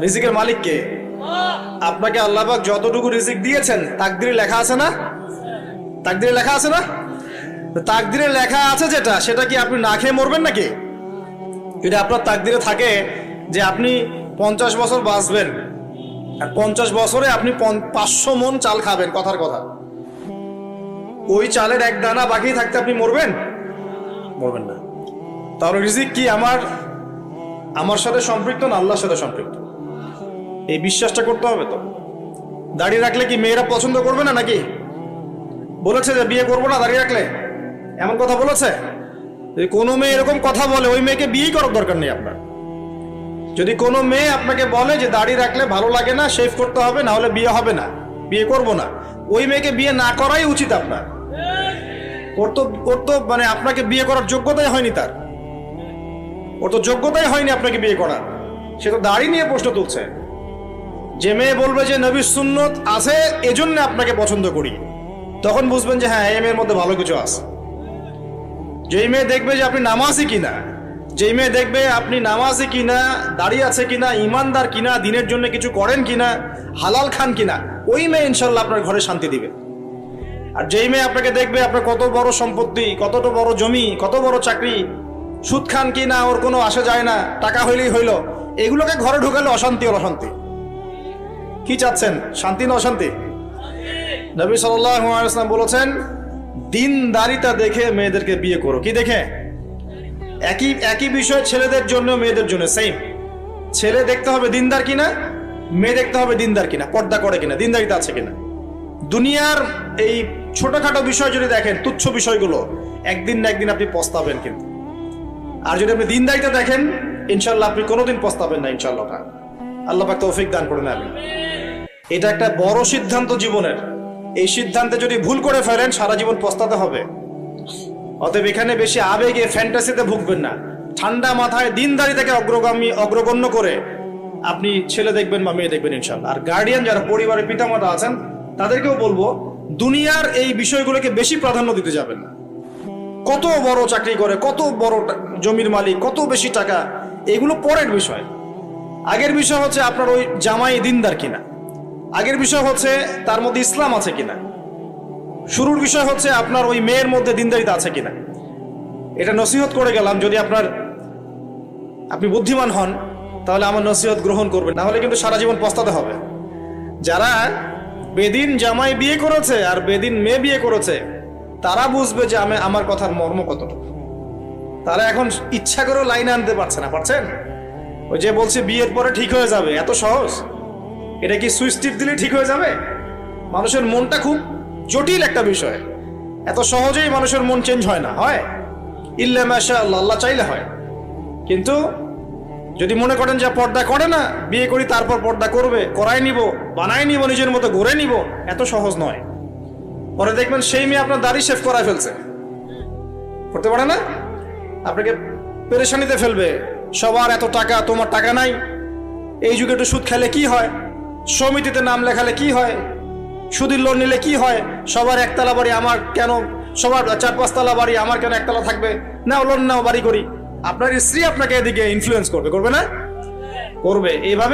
রিজিকের মালিক কে? আপনাকে আল্লাহ পাক যতটুকু রিজিক দিয়েছেন তাকদিরে লেখা আছে না? তাকদিরে লেখা আছে না? তাকদিরে লেখা আছে যেটা, সেটা কি আপনি না খেয়ে মরবেন নাকি? এটা আপনার তাকদিরে থাকে যে আপনি 50 বছর বাঁচবেন, আর 50 বছরে আপনি 500 মণ চাল খাবেন, কথার কথা। ওই চালের এক দানা বাকি থাকতে আপনি মরবেন? মরবেন না। তাহলে রিজিক কি আমার সাথে সম্পৃক্ত না আল্লাহর সাথে সম্পৃক্ত? এই বিশ্বাসটা করতে হবে। তো দাঁড়িয়ে রাখলে কি মেয়েরা পছন্দ করবে না নাকি? বলেছে যে বিয়ে করবো না দাঁড়িয়ে রাখলে, এমন কথা বলেছে? যদি কোনো মেয়ে এরকম কথা বলে, ওই মেয়েকে বিয়েই করার দরকার নেই আপনার। যদি কোনো মেয়ে আপনাকে বলে যে দাড়ি রাখলে ভালো লাগে না, শেভ করতে হবে, না হলে বিয়ে হবে না, বিয়ে করব না, ওই মেয়েকে বিয়ে না করাই উচিত আপনার। ওর তো মানে আপনাকে বিয়ে করার যোগ্যতাই হয়নি, ওর তো যোগ্যতাই হয়নি আপনাকে বিয়ে করার। সে তো দাড়ি নিয়ে প্রশ্ন তুলছে। যে মেয়ে বলবে যে নবীর সুন্নত আছে এজন্য আপনাকে পছন্দ করি, তখন বুঝবেন যে হ্যাঁ, এই মেয়ের মধ্যে ভালো কিছু আছে। যেই মেয়ে দেখবে যে আপনি নামাজি কিনা, যেই মেয়ে দেখবে আপনি নামাজি কিনা, দাঁড়িয়ে আছে কিনা, ইমানদার কিনা, দিনের জন্য কিছু করেন কিনা, হালাল খান কিনা, ওই মেয়ে ইনশাল্লাহ আপনার ঘরে শান্তি দিবে। আর যেই মেয়ে আপনাকে দেখবে আপনার কত বড় সম্পত্তি, কতটা বড় জমি, কত বড় চাকরি, সুদ খান কিনা ওর কোনো আসে যায় না, টাকা হইলেই হইল, এগুলোকে ঘরে ঢুকালে অশান্তি আর অশান্তি। কি চাচ্ছেন, শান্তি না অশান্তি? নবী সাল্লাল্লাহু আলাইহি ওয়াসাল্লাম বলেছেন, দিনদারিতা দেখে মেয়েদেরকে বিয়ে করো। কি দেখে? একই বিষয় ছেলেদের জন্য মেয়েদের জন্য সেম। ছেলে দেখতে হবে দিনদার কিনা, মেয়ে দেখতে হবে দিনদার কিনা, পর্দা করে কিনা, দিনদারিতা আছে কিনা। দুনিয়ার এই ছোটখাটো বিষয় যদি দেখেন, তুচ্ছ বিষয়গুলো, একদিন না একদিন আপনি পস্তাবেন কিন্তু। আর যদি আপনি দিনদারিতা দেখেন, ইনশাল্লাহ আপনি কোনোদিন পস্তাবেন না ইনশাল্লাহ। আল্লাহ পাক তৌফিক দান করে নেবেন। এটা একটা বড় সিদ্ধান্ত জীবনের। এই সিদ্ধান্তে যদি ভুল করে ফেলেন, সারা জীবন পস্তাতে হবে। অতএব এখানে বেশি আবেগে ফ্যান্টাসিতে ভুগবেন না। ঠান্ডা মাথায় দিনদারিতাকে অগ্রগণ্য করে আপনি ছেলে দেখবেন বা মেয়ে দেখবেন ইনশাল্লাহ। আর গার্ডিয়ান যারা পরিবারের পিতামাতা আছেন, তাদেরকেও বলবো দুনিয়ার এই বিষয়গুলোকে বেশি প্রাধান্য দিতে যাবেন না। কত বড় চাকরি করে, কত বড় জমির মালিক, কত বেশি টাকা, এগুলো পরের বিষয়। আগের বিষয় হচ্ছে আপনার ওই জামাই দিনদার কিনা, আগের বিষয় হচ্ছে তার মধ্যে ইসলাম আছে কিনা, শুরুর বিষয় হচ্ছে আপনার ওই মেয়ের মধ্যে দিনদারিতা আছে কিনা। এটা নসিহত করে গেলাম। যদি আপনি বুদ্ধিমান হন, তাহলে আমার নসিহত গ্রহণ করবেন, না হলে কিন্তু সারা জীবন পস্তাতে হবে। যারা বেদিন জামাই বিয়ে করেছে আর বেদিন মেয়ে বিয়ে করেছে, তারা বুঝবে যে আমার কথার মর্ম কতটুকু। তারা এখন ইচ্ছা করেও লাইনে আনতে পারছে না। পারছেন? ওই যে বলছে বিয়ের পরে ঠিক হয়ে যাবে, এত সহজ? এটা কি সুইচ টিপ দিলে ঠিক হয়ে যাবে? মানুষের মনটা খুব জটিল একটা বিষয়। এত সহজেই মানুষের মন চেঞ্জ হয় না। হয় ইল্লা মাশাআল্লাহ, আল্লাহ চাইলে হয়। কিন্তু যদি মনে করেন যে পর্দা করে না, বিয়ে করি তারপর পর্দা করবে, করাই নিব, বানাই নিব, নিজের মতো গড়ে নিব, এত সহজ নয়। পরে দেখবেন সেই মেয়ে আপনার দাড়ি শেভ করায় ফেলছে, করতে পারে না, আপনাকে পেরেশানিতে ফেলবে। সবার এত টাকা, তোমার টাকা নাই। এই যুগে একটু সুদ খেলে কি হয়, সমিতিতে নাম লেখালে কি হয়, সুদের লোন নিলে কি হয়, সবার একতলা বাড়ি, আমার কেন, সবার 4-5 তলা বাড়ি, আমার কেন একতলা থাকবে, নাও লোন নাও বাড়ি করি। আপনার স্ত্রী আপনাকে এদিকে ইনফ্লুয়েন্স করবে না? করবে। এইভাবে